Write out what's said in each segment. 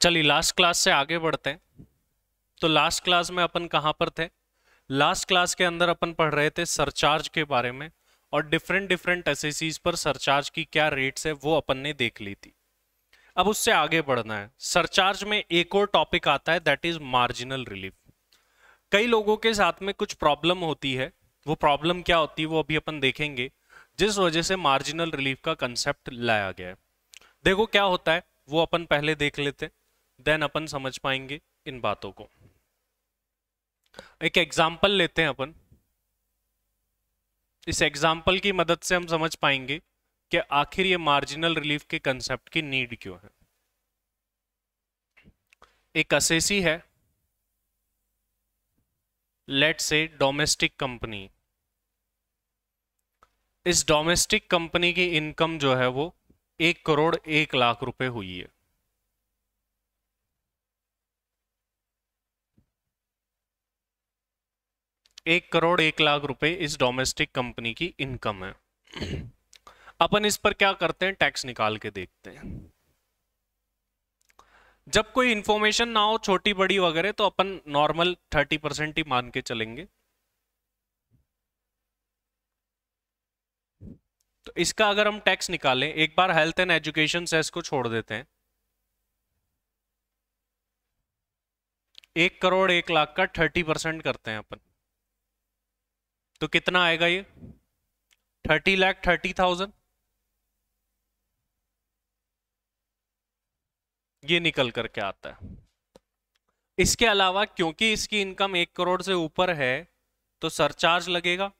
चलिए last class से आगे बढ़ते हैं। तो लास्ट क्लास में अपन कहाँ पर थे? लास्ट क्लास के अंदर अपन पढ़ रहे थे सरचार्ज के बारे में, और डिफरेंट डिफरेंट एसएसीज पर सरचार्ज की क्या रेट्स है वो अपन ने देख ली थी। अब उससे आगे बढ़ना है। सरचार्ज में एक और टॉपिक आता है, दैट इज मार्जिनल रिलीफ। कई लोगों के साथ में कुछ प्रॉब्लम होती है, वो प्रॉब्लम क्या होती है वो अभी अपन देखेंगे, जिस वजह से मार्जिनल रिलीफ का कंसेप्ट लाया गया है। देखो क्या होता है वो अपन पहले देख लेते, देन अपन समझ पाएंगे इन बातों को। एक एग्जाम्पल लेते हैं अपन। इस एग्जाम्पल की मदद से हम समझ पाएंगे कि आखिर ये मार्जिनल रिलीफ के कंसेप्ट की नीड क्यों है। एक असेसी है, लेट से डोमेस्टिक कंपनी। इस डोमेस्टिक कंपनी की इनकम जो है वो 1 करोड़ 1 लाख रुपए हुई है। एक करोड़ 1 लाख रुपए इस डोमेस्टिक कंपनी की इनकम है। अपन इस पर क्या करते हैं, टैक्स निकाल के देखते हैं। जब कोई इंफॉर्मेशन ना हो छोटी बड़ी वगैरह तो अपन नॉर्मल 30% ही मान के चलेंगे। तो इसका अगर हम टैक्स निकालें, एक बार हेल्थ एंड एजुकेशन सेस को छोड़ देते हैं। 1 करोड़ 1 लाख का 30% करते हैं अपन, तो कितना आएगा ये? 30 लाख 30,000 ये निकल करके आता है। इसके अलावा क्योंकि इसकी इनकम 1 करोड़ से ऊपर है तो सरचार्ज लगेगा।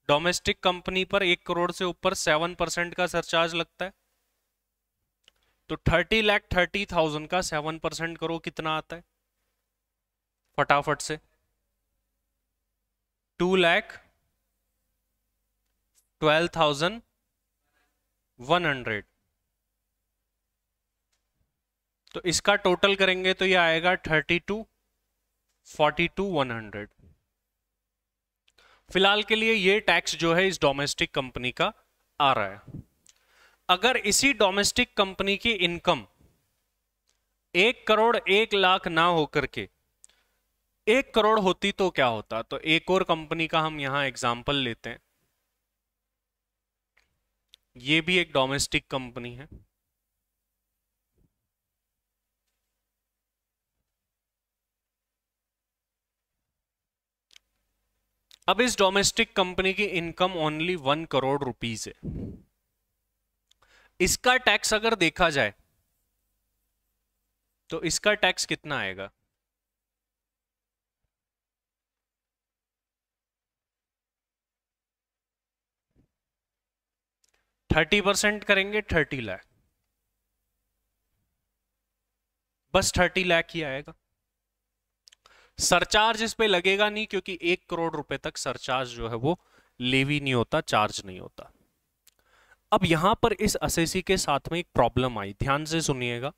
डोमेस्टिक कंपनी पर 1 करोड़ से ऊपर 7% का सरचार्ज लगता है। तो 30 लाख 30,000 का 7% करो कितना आता है फटाफट से? 2,12,100। तो इसका टोटल करेंगे तो ये आएगा 32,42,100। फिलहाल के लिए ये टैक्स जो है इस डोमेस्टिक कंपनी का आ रहा है। अगर इसी डोमेस्टिक कंपनी की इनकम 1 करोड़ 1 लाख ना होकर के 1 करोड़ होती तो क्या होता? तो एक और कंपनी का हम यहां एग्जाम्पल लेते हैं। ये भी एक डोमेस्टिक कंपनी है। अब इस डोमेस्टिक कंपनी की इनकम ओनली 1 करोड़ रुपीज है। इसका टैक्स अगर देखा जाए तो इसका टैक्स कितना आएगा? 30% करेंगे 30 लाख, बस 30 लाख ही आएगा। सरचार्ज इस पे लगेगा नहीं, क्योंकि 1 करोड़ रुपए तक सरचार्ज जो है वो लेवी नहीं होता, चार्ज नहीं होता। अब यहां पर इस असेसी के साथ में एक प्रॉब्लम आई, ध्यान से सुनिएगा।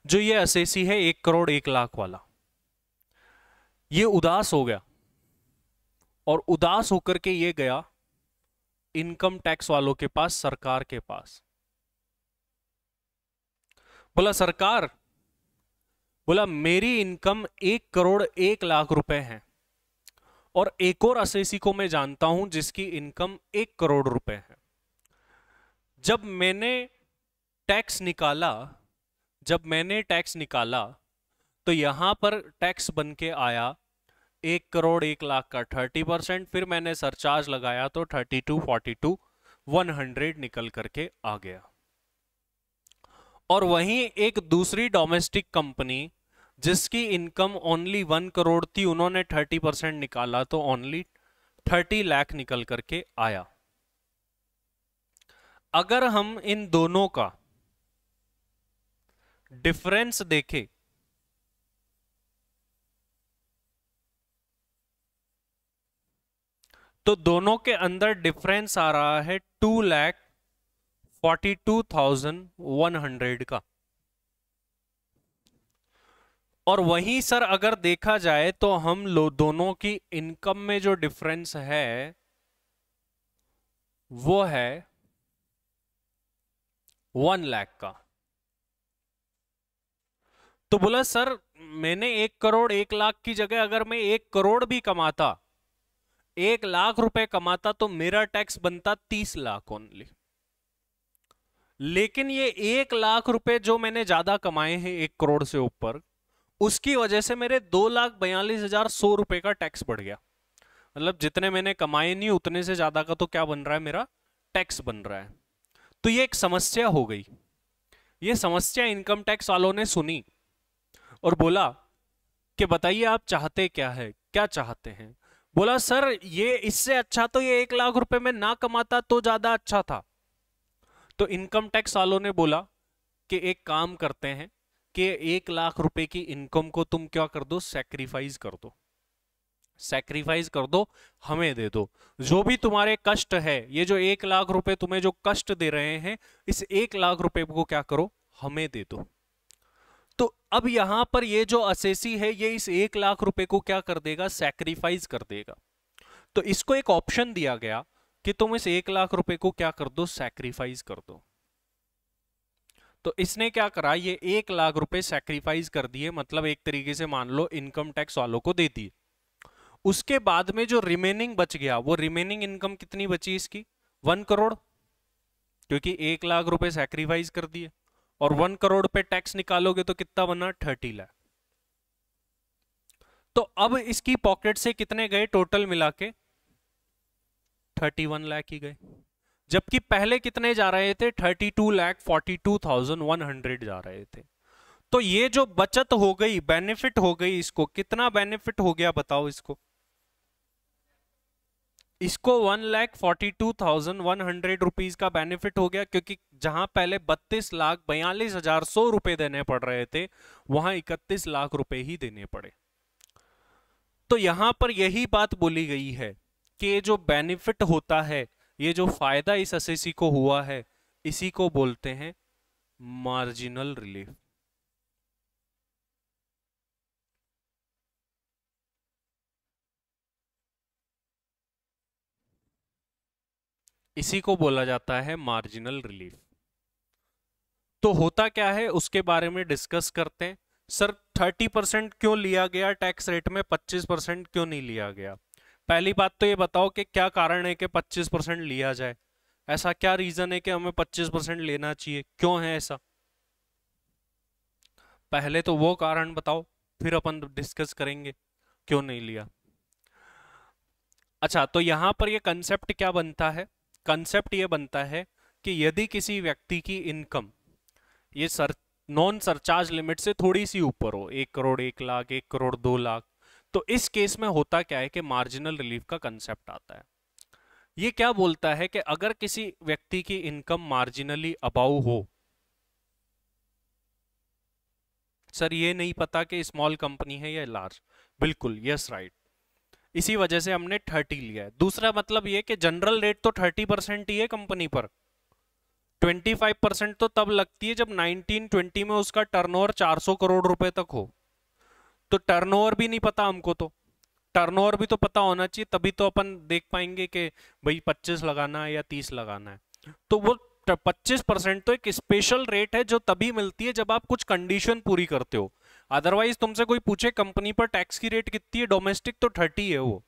जो ये असेसी है 1 करोड़ 1 लाख वाला, ये उदास हो गया, और उदास होकर के ये गया इनकम टैक्स वालों के पास, सरकार के पास। बोला सरकार, बोला मेरी इनकम 1 करोड़ 1 लाख रुपए है, और एक और असेसी को मैं जानता हूं जिसकी इनकम 1 करोड़ रुपए है। जब मैंने टैक्स निकाला जब मैंने टैक्स निकाला तो यहां पर टैक्स बन के आया 1 करोड़ 1 लाख का 30%, फिर मैंने सरचार्ज लगाया तो 32,42,100 निकल करके आ गया। और वहीं एक दूसरी डोमेस्टिक कंपनी जिसकी इनकम ओनली 1 करोड़ थी, उन्होंने 30% निकाला तो ओनली 30 लाख निकल करके आया। अगर हम इन दोनों का डिफरेंस देखें तो दोनों के अंदर डिफरेंस आ रहा है 2,42,100 का। और वहीं सर अगर देखा जाए तो हम दोनों की इनकम में जो डिफरेंस है वो है 1 लाख का। तो बोला सर मैंने 1 करोड़ 1 लाख की जगह अगर मैं 1 करोड़ भी कमाता, 1 लाख रुपए कमाता, तो मेरा टैक्स बनता 30 लाख ओनली। लेकिन ये 1 लाख रुपए जो मैंने ज्यादा कमाए हैं 1 करोड़ से ऊपर, उसकी वजह से मेरे 2,42,100 रुपए का टैक्स बढ़ गया। मतलब जितने मैंने कमाए नहीं उतने से ज्यादा का तो क्या बन रहा है, मेरा टैक्स बन रहा है। तो ये एक समस्या हो गई। ये समस्या इनकम टैक्स वालों ने सुनी और बोला कि बताइए आप चाहते क्या है, क्या चाहते हैं। बोला सर ये इससे अच्छा तो ये 1 लाख रुपए में ना कमाता तो ज्यादा अच्छा था। तो इनकम टैक्स वालों ने बोला कि एक काम करते हैं कि 1 लाख रुपए की इनकम को तुम क्या कर दो, सैक्रिफाइस कर दो, सैक्रिफाइस कर दो, हमें दे दो। जो भी तुम्हारे कष्ट है, ये जो 1 लाख रुपए तुम्हें जो कष्ट दे रहे हैं, इस 1 लाख रुपए को क्या करो, हमें दे दो। तो अब यहां पर ये जो असेसी है ये इस 1 लाख रुपए को क्या कर देगा, सैक्रिफाइस कर देगा। तो इसको एक ऑप्शन दिया गया कि तुम इस 1 लाख रुपए को क्या कर दो, सैक्रिफाइस कर दो। तो इसने क्या करा, ये 1 लाख रुपए सैक्रिफाइस कर दिए, मतलब एक तरीके से मान लो इनकम टैक्स वालों को दे दिए। उसके बाद में जो रिमेनिंग बच गया, वो रिमेनिंग इनकम कितनी बची इसकी, 1 करोड़, क्योंकि 1 लाख रुपए सैक्रिफाइस कर दिए। और 1 करोड़ पे टैक्स निकालोगे तो कितना बना, 30 लाख। तो अब इसकी पॉकेट से कितने गए टोटल मिला के, 31 लाख ही गए। जबकि पहले कितने जा रहे थे, 32,42,100 जा रहे थे। तो ये जो बचत हो गई, बेनिफिट हो गई, इसको कितना बेनिफिट हो गया बताओ इसको। इसको 1,42,100 का बेनिफिट हो गया, क्योंकि जहां पहले 32,42,100 रुपए देने पड़ रहे थे, वहां 31 लाख रुपए ही देने पड़े। तो यहां पर यही बात बोली गई है कि ये जो बेनिफिट होता है, ये जो फायदा इस एसएससी को हुआ है, इसी को बोलते हैं मार्जिनल रिलीफ। इसी को बोला जाता है मार्जिनल रिलीफ। तो होता क्या है उसके बारे में डिस्कस करते हैं। सर 30% क्यों लिया गया टैक्स रेट में, 25% क्यों नहीं लिया गया। पहली बात तो ये बताओ कि क्या कारण है कि 25% लिया जाए, ऐसा क्या रीजन है कि हमें 25% लेना चाहिए, क्यों है ऐसा। पहले तो वो कारण बताओ, फिर अपन डिस्कस करेंगे क्यों नहीं लिया। अच्छा, तो यहां पर ये कंसेप्ट क्या बनता है, कंसेप्ट ये बनता है कि यदि किसी व्यक्ति की इनकम ये नॉन सरचार्ज लिमिट से थोड़ी सी ऊपर हो, 1 करोड़ 1 लाख, 1 करोड़ 2 लाख, तो इस केस में होता क्या है कि मार्जिनल रिलीफ का कंसेप्ट आता है। ये क्या बोलता है कि अगर किसी व्यक्ति की इनकम मार्जिनली अबाउ हो, सर ये नहीं पता कि स्मॉल कंपनी है या लार्ज, बिल्कुल यस राइट, इसी वजह से हमने 30 लिया है। दूसरा मतलब ये कि जनरल रेट तो 30% ही है कंपनी पर, 25% तो तब लगती है जब 1920 में उसका टर्नओवर 400 करोड़ रुपए तक हो। तो टर्नओवर भी नहीं पता हमको, तो टर्नओवर भी तो पता होना चाहिए, तभी तो अपन देख पाएंगे कि भाई 25 लगाना है या 30 लगाना है। तो वो 25% तो एक स्पेशल रेट है जो तभी मिलती है जब आप कुछ कंडीशन पूरी करते हो। अदरवाइज तुमसे कोई पूछे कंपनी पर टैक्स की रेट कितनी है डोमेस्टिक, तो 30 है वो।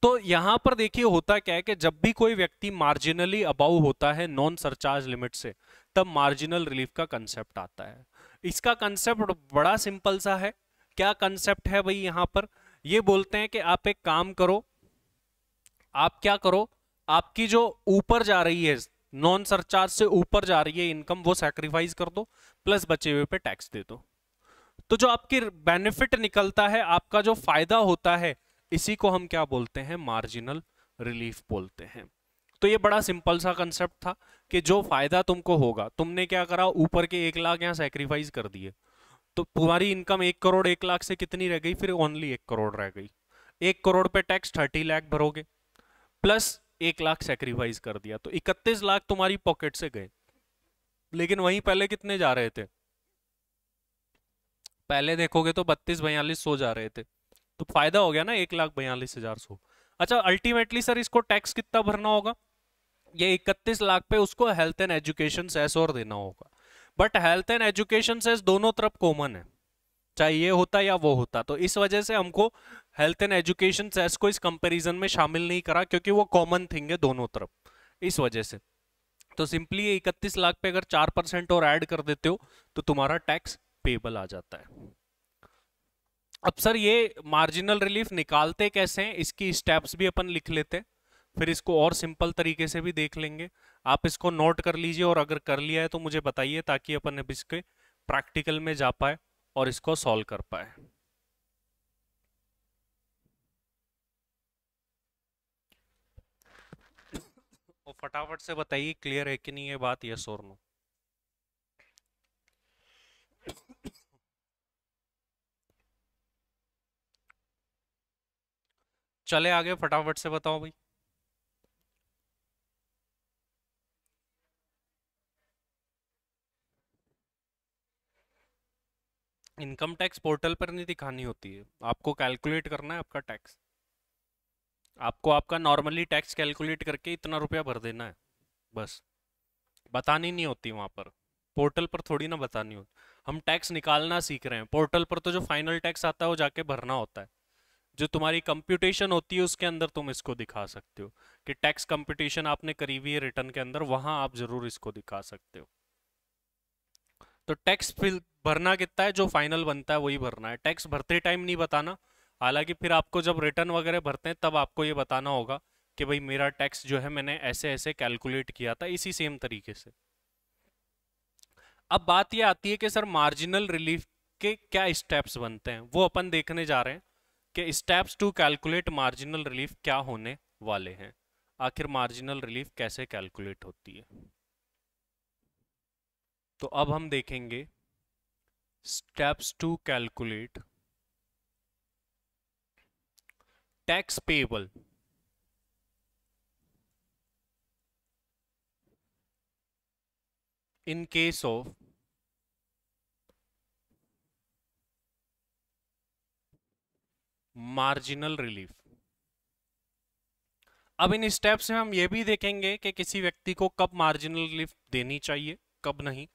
तो यहां पर देखिए होता क्या है कि जब भी कोई व्यक्ति मार्जिनली अबाउ होता है नॉन सरचार्ज लिमिट से, तब मार्जिनल रिलीफ का कंसेप्ट आता है। इसका कंसेप्ट बड़ा सिंपल सा है। क्या कंसेप्ट है भाई, यहां पर ये बोलते हैं कि आप एक काम करो, आप क्या करो, आपकी जो ऊपर जा रही है नॉन सरचार्ज से ऊपर जा रही है इनकम, वो सैक्रिफाइस कर दो, प्लस बचे हुए पे टैक्स दे दो। तो जो आपकी बेनिफिट निकलता है, आपका जो फायदा होता है, इसी को हम क्या बोलते हैं, मार्जिनल रिलीफ बोलते हैं। तो ये बड़ा सिंपल सा कंसेप्ट था कि जो फायदा तुमको होगा, तुमने क्या करा, ऊपर के 1 लाख यहाँ सैक्रिफाइस कर दिए, तो तुम्हारी इनकम 1 करोड़ 1 लाख से कितनी रह गई, फिर ओनली 1 करोड़ रह गई। 1 करोड़ पे टैक्स 30 लाख भरोगे, प्लस 1 लाख सैक्रिफाइस कर दिया, तो 31 लाख तुम्हारी पॉकेट से गए। लेकिन वहीं पहले कितने जा रहे थे, पहले देखोगे तो 32-42 जा रहे थे, तो फायदा हो गया ना 1,42,100। अच्छा, अल्टीमेटली सर इसको टैक्स कितना भरना होगा, ये 31 लाख पे उसको हेल्थ एंड एजुकेशन सेस और देना होगा। But health and education cess दोनों तरफ कॉमन है, चाहे ये होता या वो होता। तो इस वजह से हमको हेल्थ एंड एजुकेशन सेस को इस कंपैरिजन में शामिल नहीं करा, क्योंकि वो कॉमन थिंग है दोनों तरफ, इस वजह से। तो सिंपली 31 लाख पे अगर 4% और ऐड कर देते हो तो तुम्हारा टैक्स पेबल आ जाता है। अब सर ये मार्जिनल रिलीफ निकालते कैसे हैं, इसकी स्टेप्स भी अपन लिख लेते हैं, फिर इसको और सिंपल तरीके से भी देख लेंगे। आप इसको नोट कर लीजिए, और अगर कर लिया है तो मुझे बताइए, ताकि अपन अब इसके प्रैक्टिकल में जा पाए और इसको सॉल्व कर पाए। और फटाफट से बताइए क्लियर है कि नहीं ये बात, यस और नो। चले आगे, फटाफट से बताओ भाई। इनकम टैक्स पोर्टल पर नहीं दिखानी होती है, आपको कैलकुलेट करना है आपका टैक्स। आपको आपका नॉर्मली टैक्स कैलकुलेट करके इतना रुपया भर देना है, बस। बतानी नहीं होती वहां पर, पोर्टल पर थोड़ी ना बतानी होती। हम टैक्स निकालना सीख रहे हैं, पोर्टल पर तो जो फाइनल टैक्स आता है वो जाके भरना होता है। जो तुम्हारी कंप्यूटेशन होती है उसके अंदर तुम इसको दिखा सकते हो कि टैक्स कंप्यूटेशन आपने करी हुई है रिटर्न के अंदर, वहां आप जरूर इसको दिखा सकते हो। तो टैक्स फिर भरना कितना है, जो फाइनल बनता है वही भरना है, टैक्स भरते टाइम नहीं बताना। हालांकि फिर आपको जब रिटर्न वगैरह भरते हैं तब आपको ये बताना होगा कि भाई मेरा टैक्स जो है मैंने ऐसे ऐसे कैलकुलेट किया था, इसी सेम तरीके से। अब बात ये आती है कि सर मार्जिनल रिलीफ के क्या स्टेप्स बनते हैं, वो अपन देखने जा रहे हैं कि steps to calculate marginal relief क्या होने वाले हैं। आखिर मार्जिनल रिलीफ कैसे कैलकुलेट होती है, तो अब हम देखेंगे steps to calculate tax payable in case of marginal relief। अब इन स्टेप्स में हम ये भी देखेंगे कि किसी व्यक्ति को कब मार्जिनल रिलीफ देनी चाहिए, कब नहीं।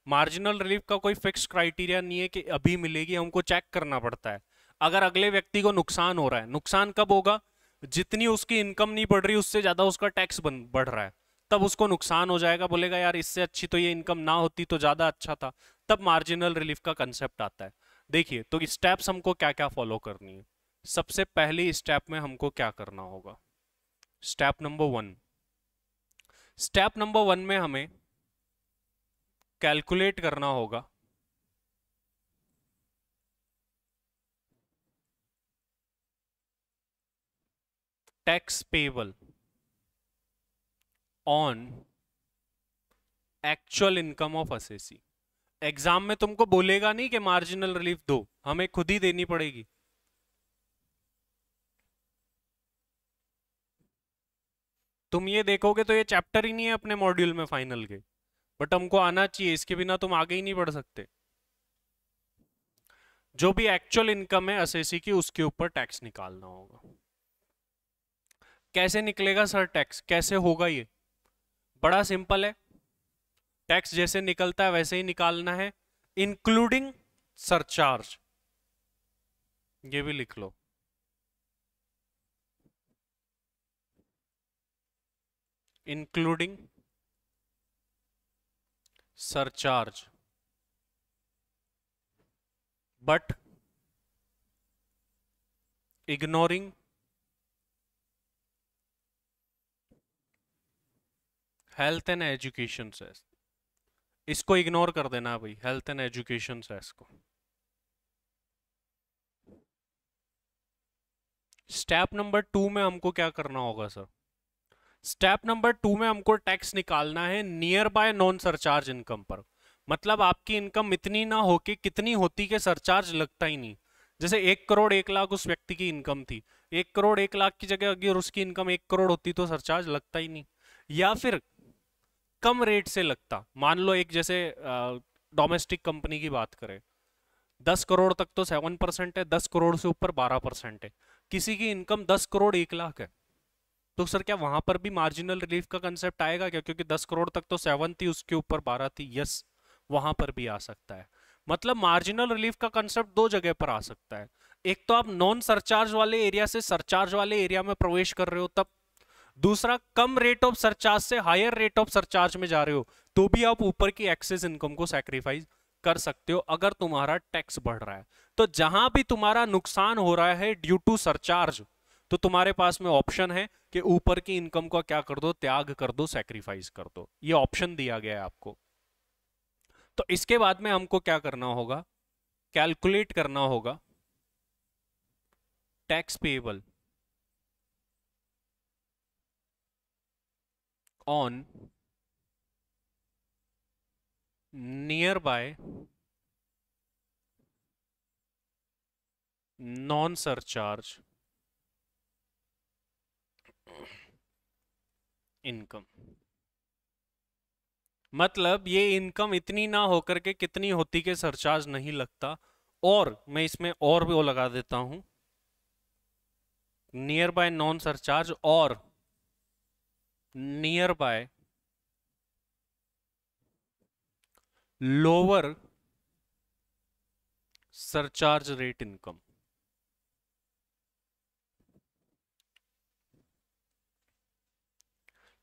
मार्जिनल रिलीफ का कोई फिक्स क्राइटेरिया नहीं है कि अभी मिलेगी, हमको चेक करना पड़ता है। अगर अगले व्यक्ति को नुकसान हो रहा है, नुकसान कब होगा, जितनी उसकी इनकम नहीं बढ़ रही उससे ज्यादा उसका टैक्स बढ़ रहा है, तब उसको नुकसान हो जाएगा, बोलेगा यार इससे अच्छी तो ये इनकम ना होती तो ज्यादा अच्छा था, तब मार्जिनल रिलीफ का कंसेप्ट आता है। देखिए तो स्टेप्स हमको क्या क्या फॉलो करनी है। सबसे पहली स्टेप में हमको क्या करना होगा, स्टेप नंबर 1। स्टेप नंबर 1 में हमें कैलकुलेट करना होगा tax payable on actual income of assessee. Exam में तुमको बोलेगा नहीं कि मार्जिनल रिलीफ दो, हमें खुद ही देनी पड़ेगी। तुम ये देखोगे तो ये चैप्टर ही नहीं है अपने मॉड्यूल में फाइनल के, बट हमको आना चाहिए, इसके बिना तुम आगे ही नहीं बढ़ सकते। जो भी एक्चुअल इनकम है असेसी की उसके ऊपर टैक्स निकालना होगा। कैसे निकलेगा सर टैक्स, कैसे होगा ये, बड़ा सिंपल है। टैक्स जैसे निकलता है वैसे ही निकालना है, इंक्लूडिंग सरचार्ज। ये भी लिख लो, including surcharge, but ignoring health and education cess. इसको इग्नोर कर देना भाई, हेल्थ एंड एजुकेशन सेस को। स्टेप नंबर 2 में हमको क्या करना होगा सर, स्टेप नंबर 2 में हमको टैक्स निकालना है near by non surcharge income पर। मतलब आपकी इनकम इतनी ना हो कि कितनी होती कि सरचार्ज लगता ही नहीं। जैसे 1 करोड़ 1 लाख उस व्यक्ति की इनकम थी, 1 करोड़ 1 लाख की जगह अगर उसकी इनकम 1 करोड़ होती तो सरचार्ज लगता ही नहीं, या फिर कम रेट से लगता। मान लो एक जैसे डोमेस्टिक कंपनी की बात करें, 10 करोड़ तक तो 7% है, 10 करोड़ से ऊपर 12% है। किसी की इनकम 10 करोड़ 1 लाख है, तो सर क्या वहां पर भी मार्जिनल रिलीफ का कंसेप्ट आएगा क्या, क्योंकि 10 करोड़ तक तो 7 थी, उसके ऊपर 12 थी। यस, वहां पर भी आ सकता है। मतलब मार्जिनल रिलीफ का कंसेप्ट दो जगह पर आ सकता है। एक तो आप नॉन सरचार्ज वाले एरिया से सरचार्ज वाले एरिया में प्रवेश कर रहे हो तब, दूसरा कम रेट ऑफ सरचार्ज से हायर रेट ऑफ सरचार्ज में जा रहे हो तो भी आप ऊपर की एक्सेस इनकम को सैक्रिफाइस कर सकते हो अगर तुम्हारा टैक्स बढ़ रहा है। तो जहां भी तुम्हारा नुकसान हो रहा है ड्यू टू सरचार्ज, तो तुम्हारे पास में ऑप्शन है कि ऊपर की इनकम को क्या कर दो, त्याग कर दो, सैक्रिफाइस कर दो। ये ऑप्शन दिया गया है आपको। तो इसके बाद में हमको क्या करना होगा, कैलकुलेट करना होगा tax payable on near by non surcharge income. मतलब ये इनकम इतनी ना होकर के कितनी होती कि सरचार्ज नहीं लगता, और मैं इसमें और भी वो लगा देता हूं, नियर बाय नॉन सरचार्ज और near by lower surcharge rate income.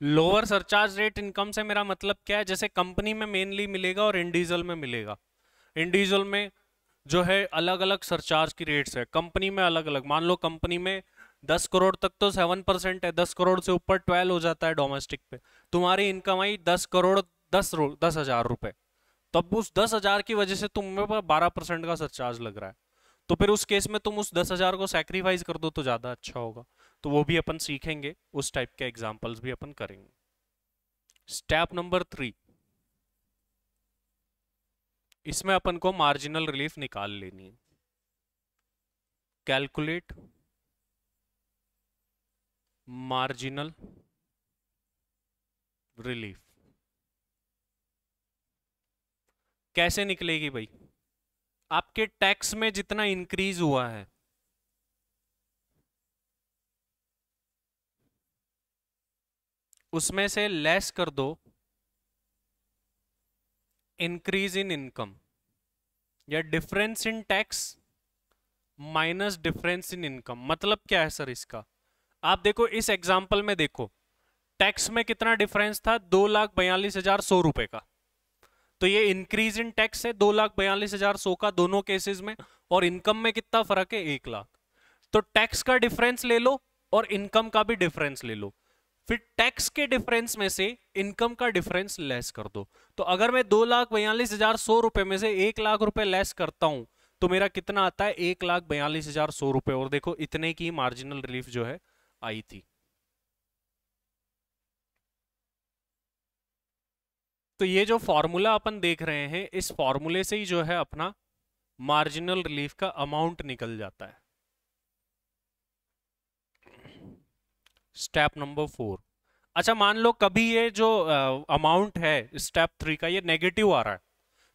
Lower surcharge rate income से मेरा मतलब क्या है, जैसे कंपनी में मेनली मिलेगा और इंडिविजुअल में मिलेगा। इंडिविजुअल में जो है अलग अलग सरचार्ज की रेट्स है, कंपनी में अलग अलग। मान लो कंपनी में 10 करोड़ तक तो 7% है, 10 करोड़ से ऊपर 12 हो जाता है डोमेस्टिक पे। तुम्हारी इनकम आई 10 करोड़ 10,000 रुपए, तब उस 10,000 की वजह से तुम्हें पर 12% का सरचार्ज लग रहा है, तो फिर उस केस में तुम उस 10,000 को सैक्रिफाइस कर दो तो ज्यादा अच्छा होगा। तो वो भी अपन सीखेंगे, उस टाइप के एग्जाम्पल्स भी अपन करेंगे। स्टेप नंबर 3, इसमें अपन को मार्जिनल रिलीफ निकाल लेनी है। Calculate marginal relief. कैसे निकलेगी भाई, आपके टैक्स में जितना इंक्रीज हुआ है उसमें से लेस कर दो इंक्रीज इन इनकम, या difference in tax minus difference in income. मतलब क्या है सर इसका, आप देखो इस एग्जांपल में देखो, टैक्स में कितना डिफरेंस था, 2,42,100 रुपए का। तो ये इंक्रीज इन टैक्स है 2,42,100 का दोनों केसेस में, और इनकम में कितना फर्क है, 1,00,000। तो टैक्स का डिफरेंस ले लो और इनकम का भी डिफरेंस ले लो, फिर टैक्स के डिफरेंस में से इनकम का डिफरेंस लेस कर दो। तो अगर मैं 2,42,100 में से 1,00,000 रुपए लेस करता हूं तो मेरा कितना आता है, 1,42,100 रुपए। और देखो इतने की मार्जिनल रिलीफ जो है आई थी। तो ये जो फॉर्मूला अपन देख रहे हैं, इस फॉर्मूले से ही जो है अपना मार्जिनल रिलीफ का अमाउंट निकल जाता है। स्टेप नंबर 4, अच्छा मान लो कभी ये जो अमाउंट है स्टेप 3 का ये नेगेटिव आ रहा है,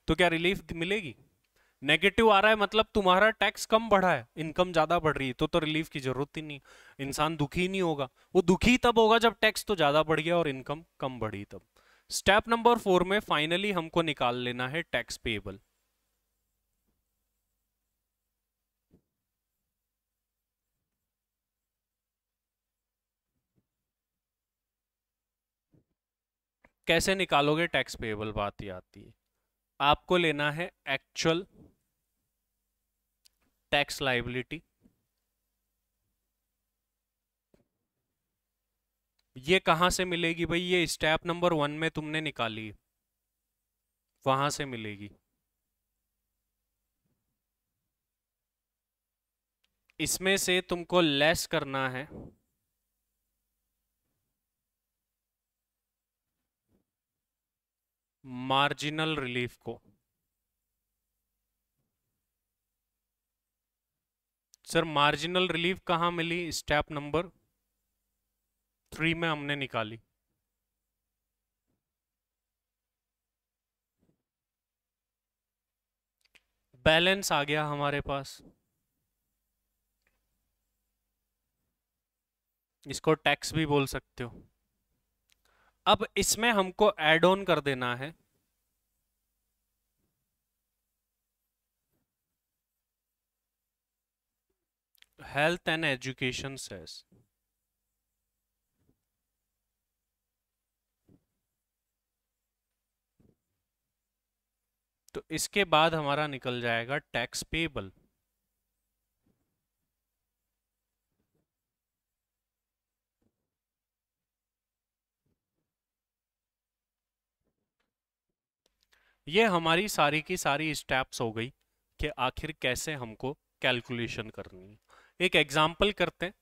तो क्या रिलीफ मिलेगी? नेगेटिव आ रहा है मतलब तुम्हारा टैक्स कम बढ़ा है, इनकम ज्यादा बढ़ रही है, तो रिलीफ की जरूरत ही नहीं, इंसान दुखी नहीं होगा। वो दुखी तब होगा जब टैक्स तो ज्यादा बढ़ गया और इनकम कम बढ़ी तब। स्टेप नंबर 4 में फाइनली हमको निकाल लेना है टैक्स पेएबल। कैसे निकालोगे टैक्स पेएबल, बात ही आती है। आपको लेना है एक्चुअल टैक्स लायबिलिटी, ये कहां से मिलेगी भाई, ये स्टेप नंबर 1 में तुमने निकाली, वहां से मिलेगी। इसमें से तुमको लेस करना है मार्जिनल रिलीफ को। सर मार्जिनल रिलीफ कहां मिली, स्टेप नंबर 3 में हमने निकाली। बैलेंस आ गया हमारे पास, इसको टैक्स भी बोल सकते हो। अब इसमें हमको ऐड ऑन कर देना है हेल्थ एंड एजुकेशन सेस, तो इसके बाद हमारा निकल जाएगा टैक्स पेबल। ये हमारी सारी की सारी स्टेप्स हो गई कि आखिर कैसे हमको कैलकुलेशन करनी है। एक एग्जाम्पल करते हैं,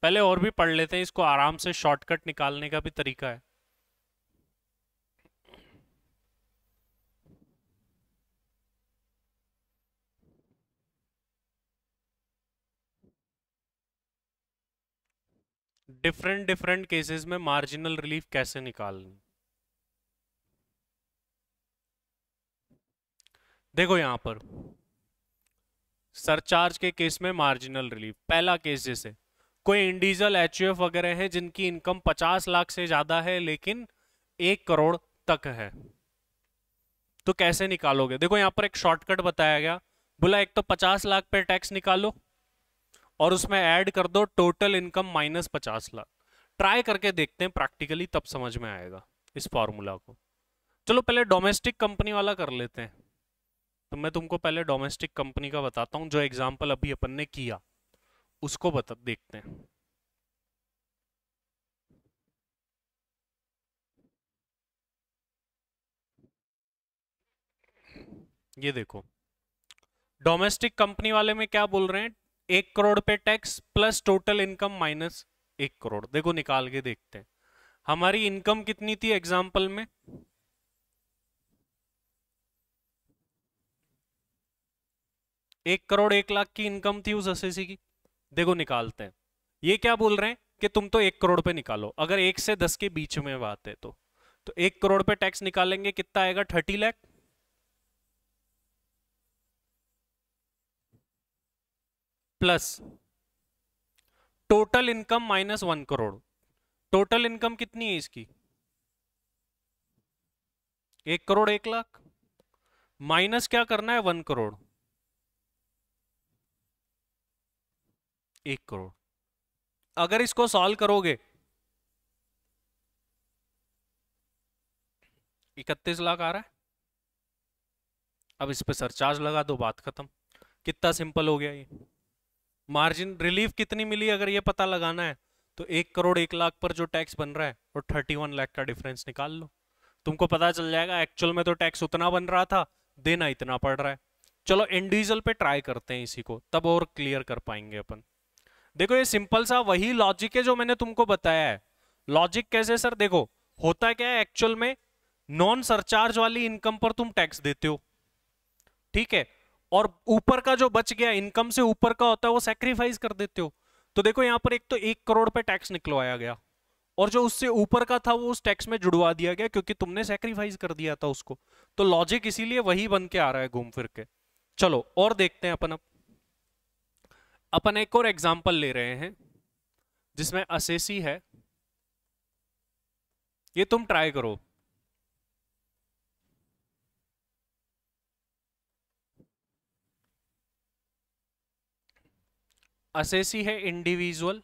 पहले और भी पढ़ लेते हैं इसको, आराम से शॉर्टकट निकालने का भी तरीका है। डिफरेंट डिफरेंट केसेस में मार्जिनल रिलीफ कैसे निकालनी, देखो यहां पर सरचार्ज के केस में मार्जिनल रिलीफ, पहला केस जैसे कोई इंडिविजुअल एचयूएफ वगैरह है जिनकी इनकम 50 लाख से ज्यादा है लेकिन 1 करोड़ तक है, तो कैसे निकालोगे? देखो यहां पर एक शॉर्टकट बताया गया, बोला एक तो 50 लाख पे टैक्स निकालो और उसमें ऐड कर दो total income minus 50 lakh. Try करके देखते हैं प्रैक्टिकली, तब समझ में आएगा इस फॉर्मूला को। चलो पहले डोमेस्टिक कंपनी वाला कर लेते हैं। तो मैं तुमको पहले डोमेस्टिक कंपनी का बताता हूं, जो एग्जाम्पल अभी अपन ने किया उसको बता देखते हैं। ये देखो डोमेस्टिक कंपनी वाले में क्या बोल रहे हैं, 1 करोड़ पे tax plus total income minus 1 crore. देखो निकाल के देखते हैं, हमारी इनकम कितनी थी एग्जाम्पल में, 1 करोड़ 1 लाख की इनकम थी उस एसएससी की। देखो निकालते हैं, ये क्या बोल रहे हैं कि तुम तो 1 करोड़ पे निकालो, अगर 1 से 10 के बीच में बात है तो 1 करोड़ पे टैक्स निकालेंगे कितना आएगा, 30 lakh plus total income minus 1 crore. Total income कितनी है इसकी, 1 करोड़ 1 लाख, माइनस क्या करना है 1 करोड़, 1 करोड़। अगर इसको सॉल्व करोगे 31 लाख आ रहा है। अब इस पे सरचार्ज लगा दो, बात खत्म। कितना सिंपल हो गया ये। मार्जिन रिलीफ कितनी मिली अगर ये पता लगाना है, तो 1 करोड़ 1 लाख पर जो टैक्स बन रहा है और 31 लाख का डिफरेंस निकाल लो, तुमको पता चल जाएगा एक्चुअल में तो टैक्स उतना बन रहा था, देना इतना पड़ रहा है। चलो इंडिविजुअल पे ट्राई करते हैं इसी को, तब और क्लियर कर पाएंगे अपन। देखो ये सिंपल सा वही लॉजिक है जो मैंने तुमको बताया है। लॉजिक कैसे सर, देखो होता क्या है एक्चुअल में, नॉन सरचार्ज वाली इनकम पर तुम टैक्स देते हो, ठीक है, और ऊपर का जो बच गया इनकम से ऊपर का होता है वो सैक्रिफाइस कर देते हो। तो देखो यहां पर एक तो 1 करोड़ पे टैक्स निकलवाया गया और जो उससे ऊपर का था वो उस टैक्स में जुड़वा दिया गया क्योंकि तुमने सैक्रिफाइस कर दिया था उसको। तो लॉजिक इसीलिए वही बन के आ रहा है घूम फिर के। चलो और देखते हैं अपन। अब अपन एक और एग्जांपल ले रहे हैं जिसमें असेसी है, ये तुम ट्राई करो। असेसी है इंडिविजुअल,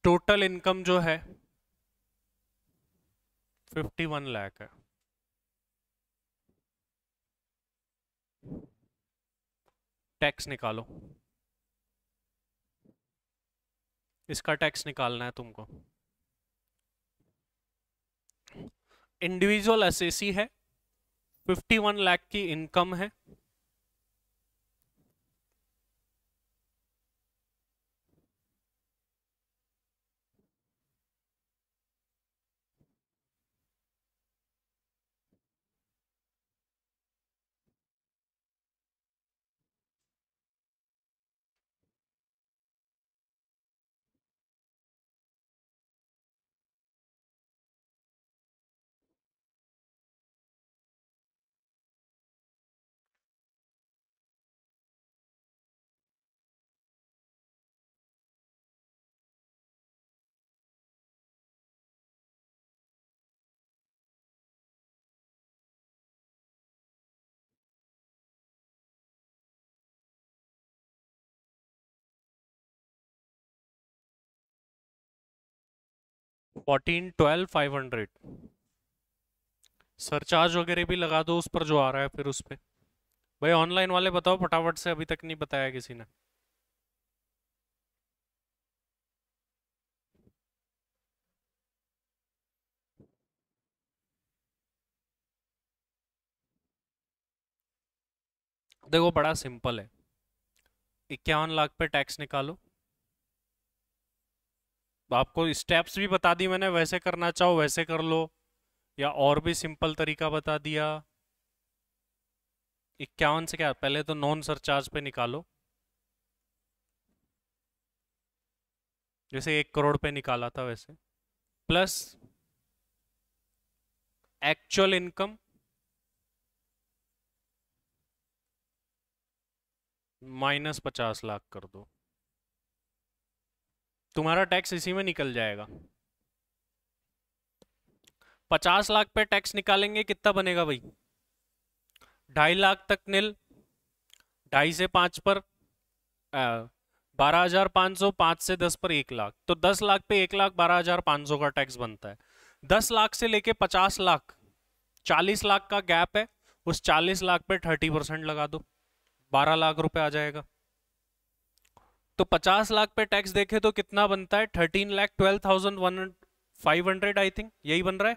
टोटल इनकम जो है 51 लाख है। टैक्स निकालो, इसका टैक्स निकालना है तुमको। इंडिविजुअल असेसी है, 51 लाख की इनकम है, 14, 12, 500 सरचार्ज वगैरह भी लगा दो उस पर जो आ रहा है फिर उस पे। भाई ऑनलाइन वाले बताओ फटाफट से, अभी तक नहीं बताया किसी ने। देखो बड़ा सिंपल है, 51 लाख पे टैक्स निकालो। आपको स्टेप्स भी बता दी मैंने, वैसे करना चाहो वैसे कर लो, या और भी सिंपल तरीका बता दिया। 51 से क्या, पहले तो नॉन सरचार्ज पे निकालो, जैसे 1 करोड़ पे निकाला था वैसे, प्लस एक्चुअल इनकम -50 लाख कर दो, तुम्हारा टैक्स इसी में निकल जाएगा। 50 लाख पे टैक्स निकालेंगे कितना बनेगा भाई, 2.5 लाख तक निल, 2.5 से 5 पर 12,500, 5 से 10 पर 1 लाख, तो 10 लाख पे 1,12,500 का टैक्स बनता है। 10 लाख से लेके 50 लाख, 40 लाख का गैप है, उस 40 लाख पे 30% लगा दो, 12 लाख रुपए आ जाएगा। तो 50 लाख पे टैक्स देखे तो कितना बनता है, 13,12,500 आई थिंक, यही बन रहा है।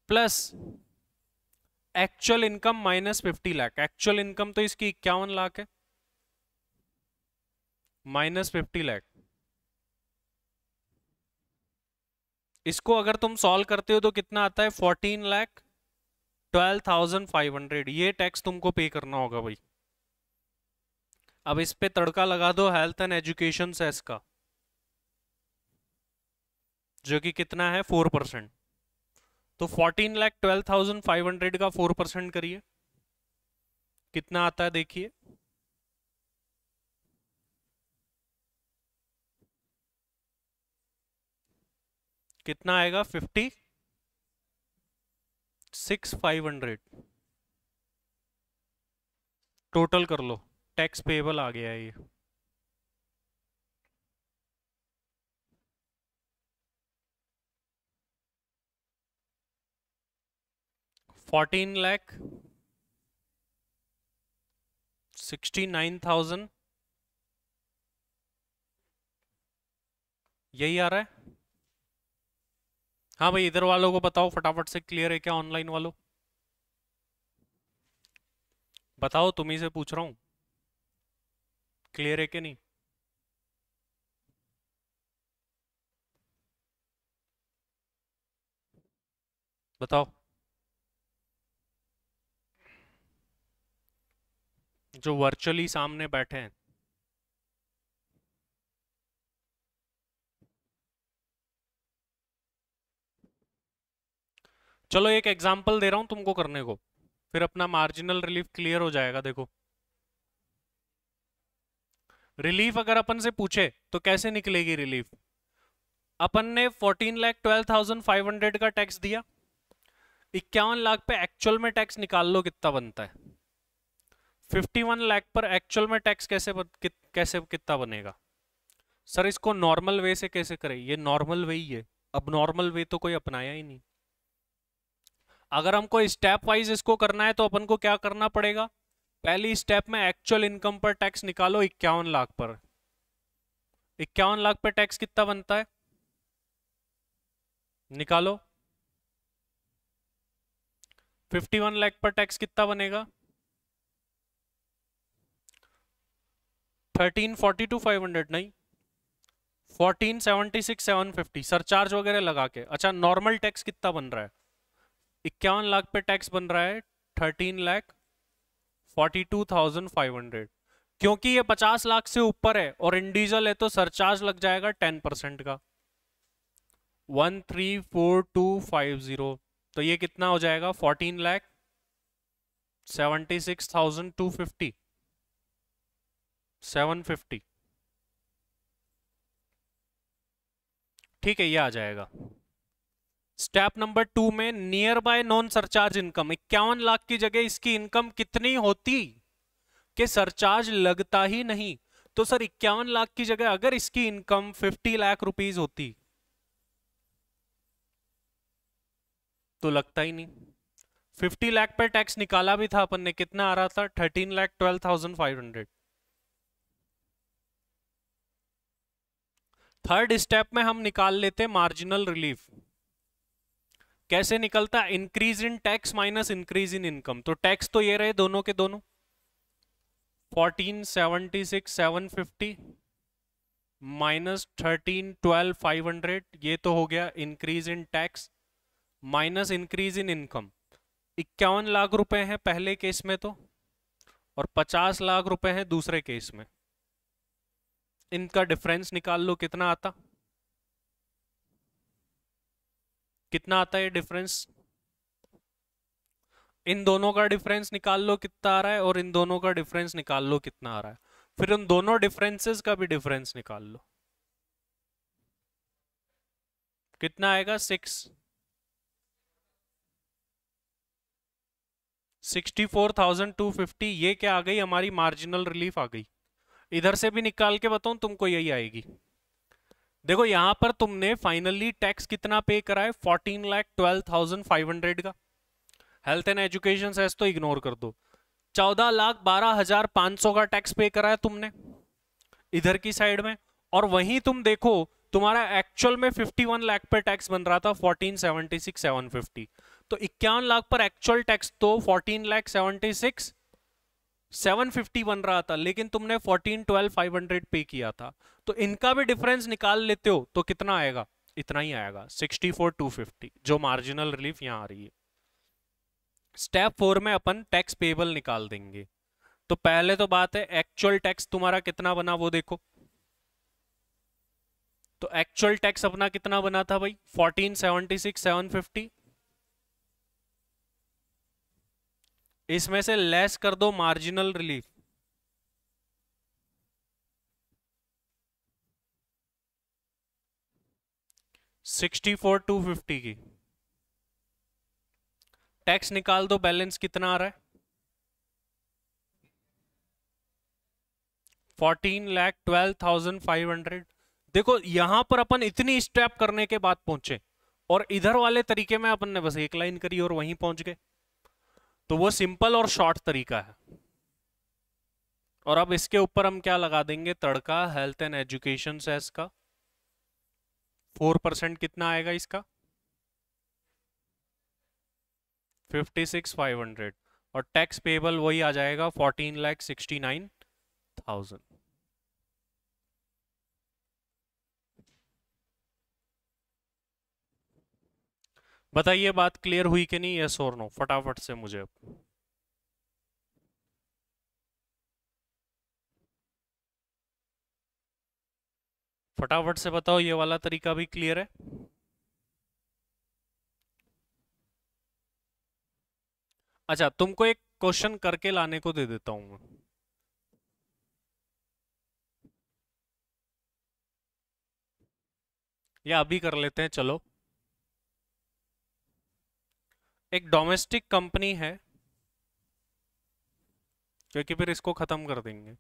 Plus actual income -50 lakh, actual income तो इसकी 51 लाख है, -50 लाख। इसको अगर तुम सॉल्व करते हो तो कितना आता है, 14,12,500, ये टैक्स तुमको पे करना होगा भाई। अब इस पे तड़का लगा दो हेल्थ एंड एजुकेशन सेस का, जो कि कितना है 4%। तो 14,12,500 का 4% करिए, कितना आता है देखिए, कितना आएगा, 56,500। टोटल कर लो, टैक्स पेबल आ गया है ये। 14,69,000, यही आ रहा है। हाँ भाई इधर वालों को बताओ फटाफट से, क्लियर है क्या ऑनलाइन वालों, बताओ, तुम्ही से पूछ रहा हूँ, क्लियर है कि नहीं। बताओ, जो वर्चुअली सामने बैठे हैं। चलो एक एग्जांपल दे रहा हूं तुमको करने को, फिर अपना मार्जिनल रिलीफ क्लियर हो जाएगा। देखो रिलीफ अगर अपन से पूछे तो कैसे निकलेगी रिलीफ, अपन ने 14,12,500 का टैक्स दिया, 51 लाख पे एक्चुअल में टैक्स निकाल लो कितना बनता है, 51 लाख पर एक्चुअल में टैक्स कैसे कितना बनेगा। सर इसको नॉर्मल वे से कैसे करें, ये नॉर्मल वे ही है, अब नॉर्मल वे तो कोई अपनाया ही नहीं। अगर हमको स्टेप वाइज इसको करना है तो अपन को क्या करना पड़ेगा, पहली स्टेप में एक्चुअल इनकम पर टैक्स निकालो 51 लाख पर, 51 लाख पे टैक्स कितना बनता है निकालो, 51 लाख पर टैक्स कितना बनेगा, 13,42,500 नहीं, 14,76,750 सरचार्ज वगैरह लगा के। अच्छा नॉर्मल टैक्स कितना बन रहा है, 51 लाख पे टैक्स बन रहा है 13,42,500, क्योंकि ये 50 लाख से ऊपर है और इंडिविजुअल है तो सरचार्ज लग जाएगा 10% का, 134250। तो ये कितना हो जाएगा, 14,76,250, 750, ठीक है ये आ जाएगा। स्टेप नंबर 2 में near by non surcharge income, 51 lakh की जगह इसकी इनकम कितनी होती, कि सरचार्ज लगता ही नहीं। तो सर 51 लाख की जगह अगर इसकी इनकम 50 लाख रुपीज होती तो लगता ही नहीं। 50 लाख पर टैक्स निकाला भी था अपन ने, कितना आ रहा था? 13,12,500। थर्ड स्टेप में हम निकाल लेते मार्जिनल रिलीफ। कैसे निकलता? Increase in tax minus increase in income. तो टैक्स तो ये रहे दोनों के दोनों, 1476,750 माइनस 13,12,500, ये तो हो गया increase in tax minus increase in income. 51 lakh रुपए हैं पहले केस में तो, और 50 लाख रुपए हैं दूसरे केस में। इनका डिफरेंस निकाल लो, कितना आता? कितना आता है ये डिफरेंस? इन दोनों का डिफरेंस निकाल लो कितना आ रहा है, और इन दोनों का डिफरेंस निकाल लो कितना आ रहा है। फिर उन दोनों डिफरेंसेस का भी डिफरेंस निकाल लो, कितना आएगा? 64,250। ये क्या आ गई? हमारी मार्जिनल रिलीफ आ गई। इधर से भी निकाल के बताऊं तुमको, यही आएगी। देखो यहां पर तुमने फाइनली टैक्स कितना पे करा है? 14,12,500 का। हेल्थ एंड एजुकेशन सेस तो इग्नोर कर दो। 14,12,500 का टैक्स पे करा है तुमने इधर की साइड में। और वहीं तुम देखो तुम्हारा एक्चुअल में 51 लाख पर टैक्स बन रहा था 14,76,750। तो 51 लाख पर एक्चुअल टैक्स तो 14,76,750 बन रहा था, लेकिन तुमने 14,12,500 पे किया था। तो इनका भी डिफरेंस निकाल लेते हो तो कितना आएगा? इतना ही आएगा, 64,250, जो मार्जिनल रिलीफ यहां आ रही है। स्टेप 4 में अपन टैक्स पेबल निकाल देंगे। तो पहले तो बात है एक्चुअल टैक्स तुम्हारा कितना बना वो देखो। तो एक्चुअल टैक्स अपना कितना बना था भाई? 14,76,750। इसमें से लेस कर दो मार्जिनल रिलीफ, 64,250 की। टैक्स निकाल दो, बैलेंस कितना आ रहा है? 14,12,500। देखो यहां पर अपन इतनी स्टेप करने के बाद पहुंचे, और इधर वाले तरीके में अपन ने बस एक लाइन करी और वहीं पहुंच गए। तो वो सिंपल और शॉर्ट तरीका है। और अब इसके ऊपर हम क्या लगा देंगे? तड़का हेल्थ एंड एजुकेशन सेस का। 4% कितना आएगा इसका? 56,500। और टैक्स पेबल वही आ जाएगा 14,69,000। बताइए बात क्लियर हुई कि नहीं? यस और नो फटाफट से मुझे अब। फटाफट से बताओ, ये वाला तरीका भी क्लियर है? अच्छा, तुमको एक क्वेश्चन करके लाने को दे देता हूं मैं। या अभी कर लेते हैं, चलो। एक डोमेस्टिक कंपनी है, क्योंकि फिर इसको खत्म कर देंगे,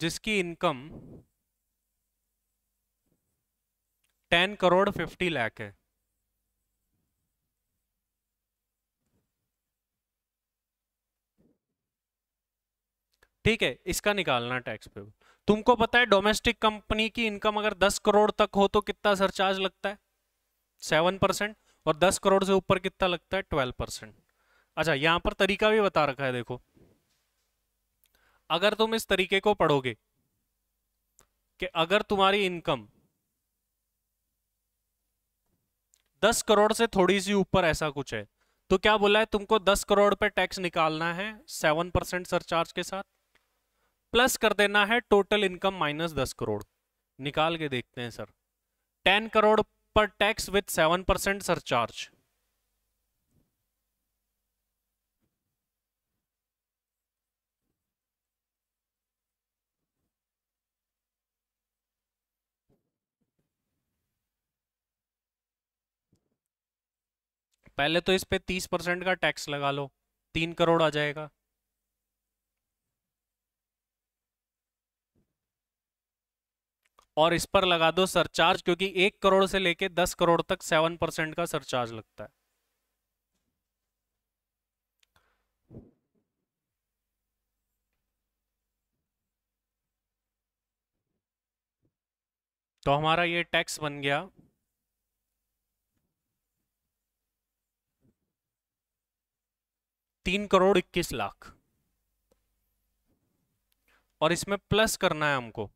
जिसकी इनकम 10,50,00,000 है। ठीक है, इसका निकालना टैक्स पे। तुमको पता है डोमेस्टिक कंपनी की इनकम अगर 10 करोड़ तक हो तो कितना सरचार्ज लगता है? 7%। और 10 करोड़ से ऊपर कितना लगता है? 12%। अच्छा, यहां पर तरीका भी बता रखा है, देखो। अगर तुम इस तरीके को पढ़ोगे कि अगर तुम्हारी इनकम 10 करोड़ से थोड़ी सी ऊपर ऐसा कुछ है, तो क्या बोला है तुमको? 10 करोड़ पे टैक्स निकालना है 7% सरचार्ज के साथ, प्लस कर देना है टोटल इनकम माइनस 10 करोड़। निकाल के देखते हैं सर। 10 करोड़ पर टैक्स विथ 7% सरचार्ज। पहले तो इस पे 30% का टैक्स लगा लो, 3 करोड़ आ जाएगा। और इस पर लगा दो सरचार्ज, क्योंकि 1 करोड़ से लेके 10 करोड़ तक 7% का सरचार्ज लगता है। तो हमारा ये टैक्स बन गया 3 करोड़ 21 लाख। और इसमें प्लस करना है हमको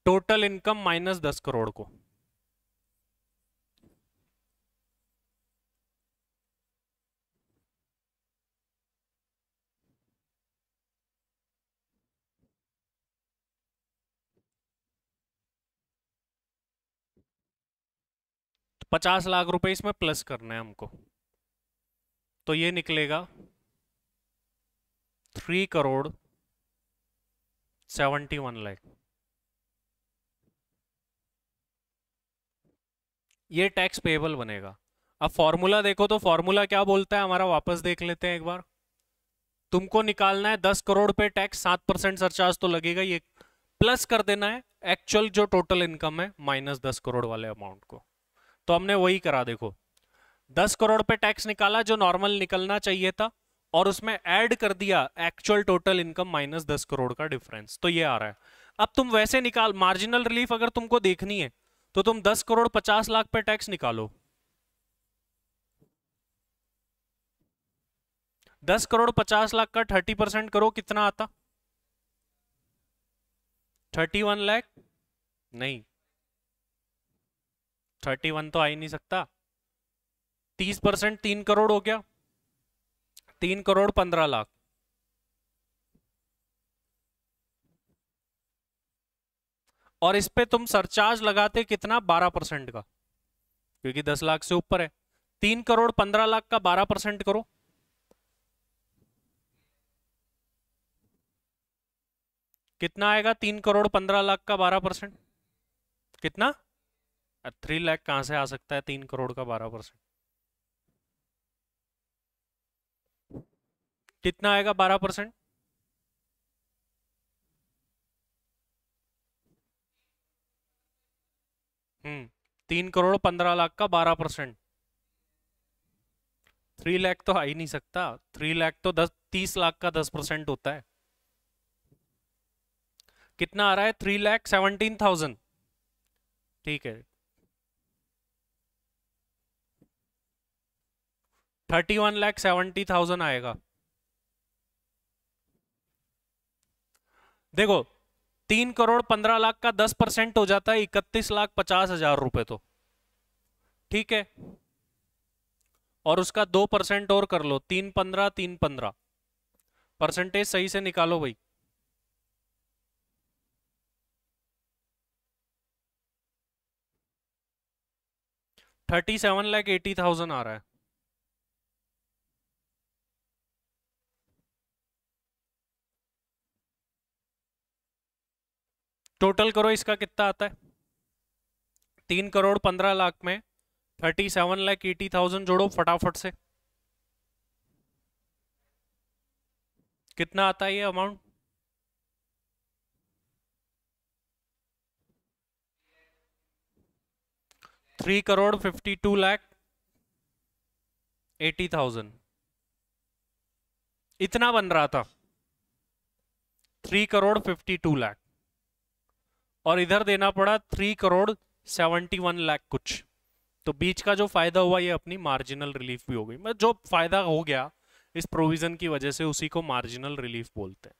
टोटल इनकम माइनस 10 करोड़ को। तो 50 लाख रुपए इसमें प्लस करना है हमको। तो ये निकलेगा 3 करोड़ 71 लाख। ये टैक्स पेएबल बनेगा। अब फॉर्मूला देखो, तो फॉर्मूला क्या बोलता है हमारा, वापस देख लेते हैं एक बार। तुमको निकालना है 10 करोड़ पे टैक्स, 7% सरचार्ज तो लगेगा, ये प्लस कर देना है एक्चुअल जो टोटल इनकम है माइनस 10 करोड़ वाले अमाउंट को। तो हमने वही करा, देखो 10 करोड़ पे टैक्स निकाला जो नॉर्मल निकलना चाहिए था, और उसमें ऐड कर दिया actual total income minus 10 crore का डिफरेंस, तो ये आ रहा है। अब तुम वैसे निकाल, मार्जिनल रिलीफ अगर तुमको देखनी है तो तुम 10 करोड़ 50 लाख पे टैक्स निकालो। 10 करोड़ 50 लाख का 30% करो, कितना आता? 31 लाख। नहीं, 31 तो आ ही नहीं सकता। 30% 3 करोड़ हो गया, 3 करोड़ 15 लाख। और इस पे तुम सरचार्ज लगाते कितना, 12% का, क्योंकि 10 लाख से ऊपर है। 3 करोड़ 15 लाख का 12% करो, कितना आएगा? 3 करोड़ 15 लाख का 12% कितना? 3 लाख कहां से आ सकता है 3 करोड़ का 12%? कितना आएगा 12%? 3 करोड़ 15 लाख का 12%। 3 लाख तो आ ही नहीं सकता। 3 लाख तो 30 लाख का 10% होता है। कितना आ रहा है? 3,17,000। ठीक है, 31,70,000 आएगा। देखो 3 करोड़ 15 लाख का 10% हो जाता है 31,50,000 रुपए, तो ठीक है। और उसका 2% और कर लो, 3,15,3,15 परसेंटेज सही से निकालो भाई। 37,80,000 आ रहा है। टोटल करो इसका कितना आता है। 3 करोड़ 15 लाख में 37,80,000 जोड़ो फटाफट से, कितना आता है ये अमाउंट? 3,52,80,000 इतना बन रहा था। 3,52,00,000 और इधर देना पड़ा 3,71,00,000 कुछ। तो बीच का जो फायदा हुआ ये अपनी मार्जिनल रिलीफ भी हो गई, मतलब जो फायदा हो गया इस प्रोविजन की वजह से उसी को मार्जिनल रिलीफ बोलते हैं।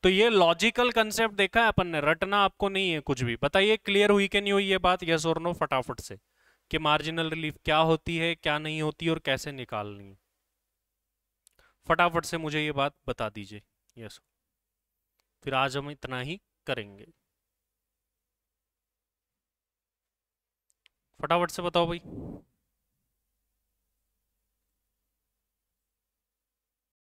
तो ये लॉजिकल कंसेप्ट देखा है अपन ने, रटना आपको नहीं है कुछ भी। बताइए क्लियर हुई कि नहीं हुई ये बात, यस और नो फटाफट से, कि मार्जिनल रिलीफ क्या होती है, क्या नहीं होती और कैसे निकालनी है। फटाफट से मुझे ये बात बता दीजिए, यस। फिर आज हम इतना ही करेंगे, फटाफट से बताओ भाई।